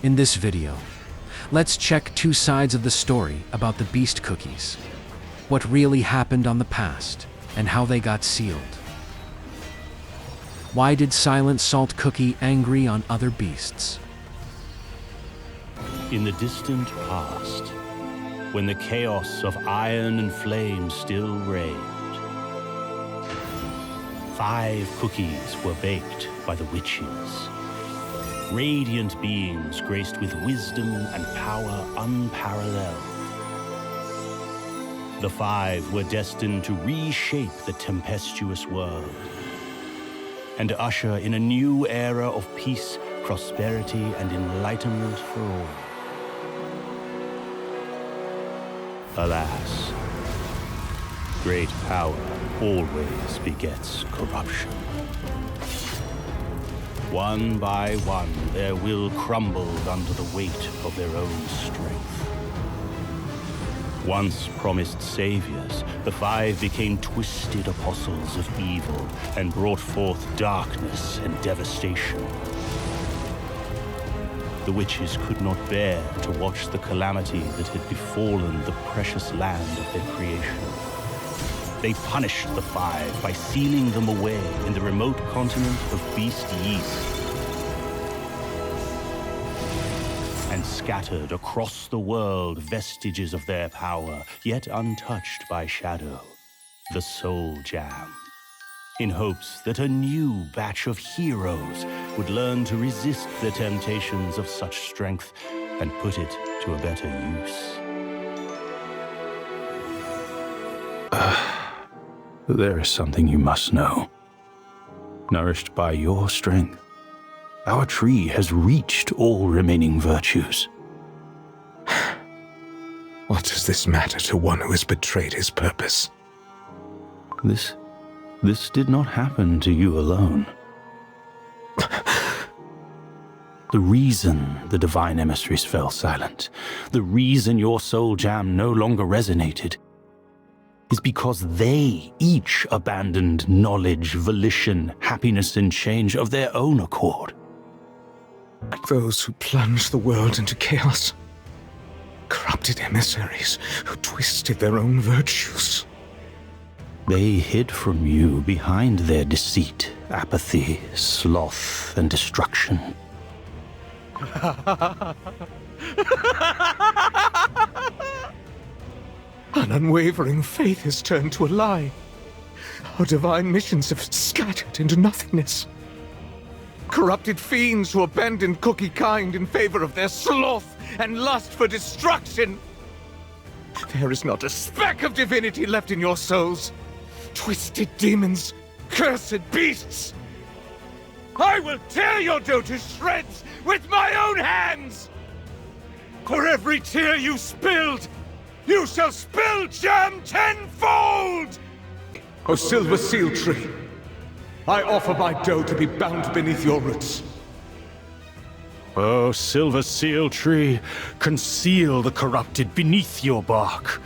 In this video, let's check two sides of the story about the beast cookies. What really happened on the past, and how they got sealed. Why did Silent Salt Cookie angry on other beasts? In the distant past, when the chaos of iron and flame still reigned, 5 cookies were baked by the witches. Radiant beings graced with wisdom and power unparalleled. The 5 were destined to reshape the tempestuous world and usher in a new era of peace, prosperity, and enlightenment for all. Alas, great power always begets corruption. One by one, their will crumbled under the weight of their own strength. Once promised saviors, the 5 became twisted apostles of evil and brought forth darkness and devastation. The witches could not bear to watch the calamity that had befallen the precious land of their creation. They punished the 5 by sealing them away in the remote continent of Beast Yeast and scattered across the world vestiges of their power, yet untouched by shadow, the Soul Jam, in hopes that a new batch of heroes would learn to resist the temptations of such strength and put it to a better use. There is something you must know. Nourished by your strength, our tree has reached all remaining virtues. What does this matter to one who has betrayed his purpose? This did not happen to you alone. The reason the divine emissaries fell silent, the reason your soul jam no longer resonated, is because they each abandoned knowledge, volition, happiness, and change of their own accord. Those who plunged the world into chaos. Corrupted emissaries who twisted their own virtues. They hid from you behind their deceit, apathy, sloth, and destruction. An unwavering faith has turned to a lie. Our divine missions have scattered into nothingness. Corrupted fiends who abandoned cookie kind in favor of their sloth and lust for destruction. There is not a speck of divinity left in your souls. Twisted demons, cursed beasts. I will tear your dough to shreds with my own hands! For every tear you spilled, you shall spill jam tenfold! O silver seal tree, I offer my dough to be bound beneath your roots. O silver seal tree, conceal the corrupted beneath your bark.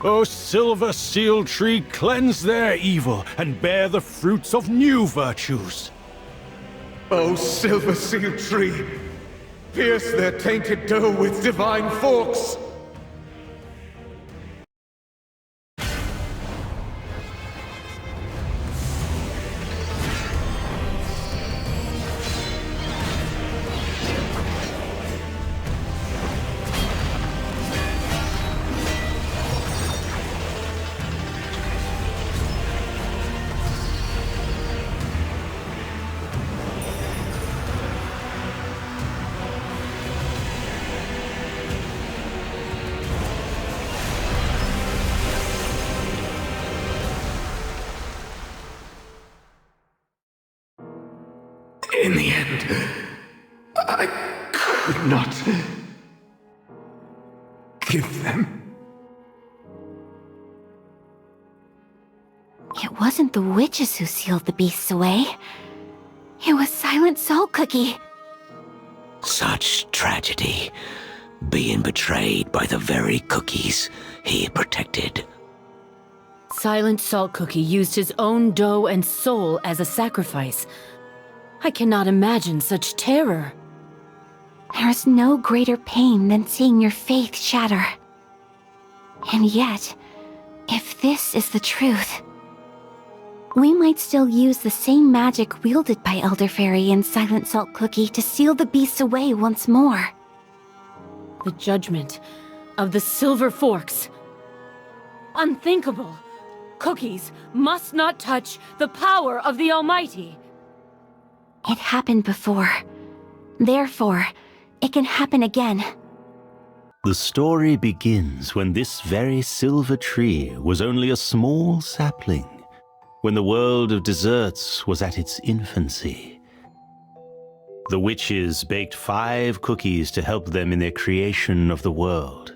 O silver seal tree, cleanse their evil and bear the fruits of new virtues. O silver seal tree, pierce their tainted dough with divine forks. In the end, I could not give them. It wasn't the witches who sealed the beasts away. It was Silent Salt Cookie. Such tragedy, being betrayed by the very cookies he protected. Silent Salt Cookie used his own dough and soul as a sacrifice. I cannot imagine such terror. There's no greater pain than seeing your faith shatter. And yet, if this is the truth, we might still use the same magic wielded by Eldef Faerie and Silent Salt Cookie to seal the beasts away once more. The judgment of the Silver Forks. Unthinkable. Cookies must not touch the power of the Almighty. It happened before. Therefore, it can happen again. The story begins when this very silver tree was only a small sapling, when the world of desserts was at its infancy. The witches baked 5 cookies to help them in their creation of the world.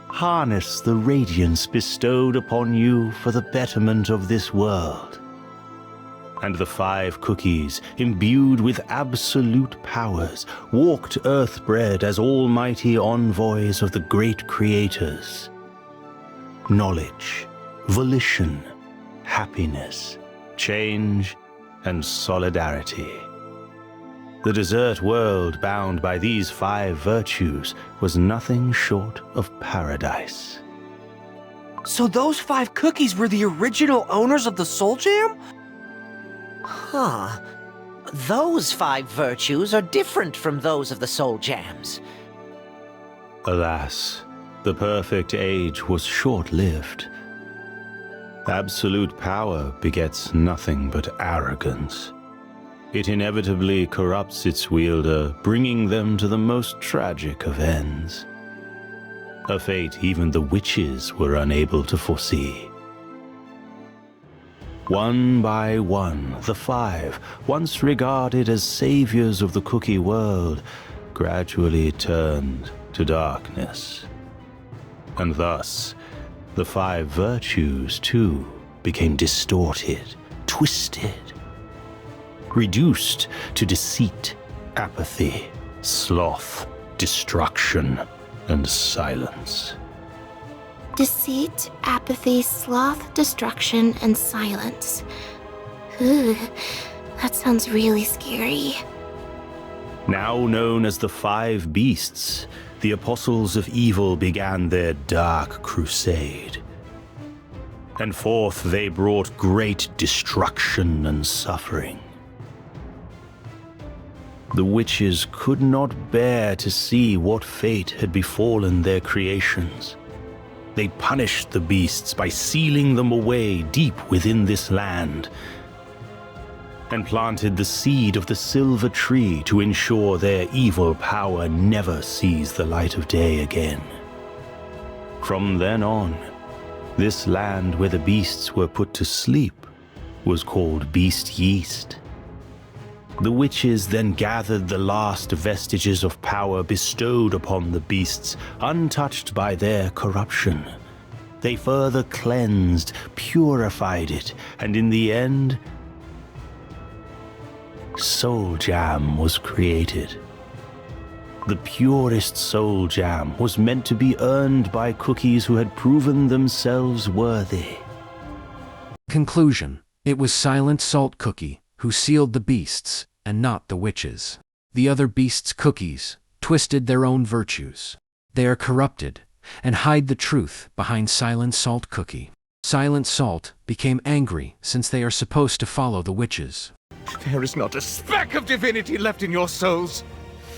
Harness the radiance bestowed upon you for the betterment of this world. And the 5 cookies, imbued with absolute powers, walked earthbred as almighty envoys of the great creators. Knowledge, volition, happiness, change, and solidarity. The dessert world bound by these 5 virtues was nothing short of paradise. So those 5 cookies were the original owners of the Soul Jam? Huh. Those 5 virtues are different from those of the Soul Jams. Alas, the perfect age was short-lived. Absolute power begets nothing but arrogance. It inevitably corrupts its wielder, bringing them to the most tragic of ends. A fate even the witches were unable to foresee. One by one, the 5, once regarded as saviors of the cookie world, gradually turned to darkness. And thus, the 5 virtues, too, became distorted, twisted, reduced to deceit, apathy, sloth, destruction, and silence. Deceit, apathy, sloth, destruction, and silence. Ugh, that sounds really scary. Now known as the 5 Beasts, the Apostles of Evil began their dark crusade. And forth they brought great destruction and suffering. The witches could not bear to see what fate had befallen their creations. They punished the beasts by sealing them away deep within this land, and planted the seed of the silver tree to ensure their evil power never sees the light of day again. From then on, this land where the beasts were put to sleep was called Beast Yeast. The witches then gathered the last vestiges of power bestowed upon the beasts, untouched by their corruption. They further cleansed, purified it, and in the end, Soul Jam was created. The purest Soul Jam was meant to be earned by cookies who had proven themselves worthy. Conclusion: it was Silent Salt Cookie who sealed the beasts, and not the witches. The other beasts' cookies twisted their own virtues. They are corrupted and hide the truth behind Silent Salt Cookie. Silent Salt became angry since they are supposed to follow the witches. There is not a speck of divinity left in your souls.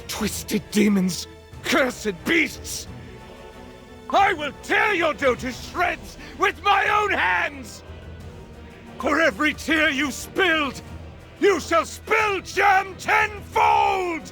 Twisted demons, cursed beasts. I will tear your dough to shreds with my own hands. For every tear you spilled, you shall spill jam tenfold!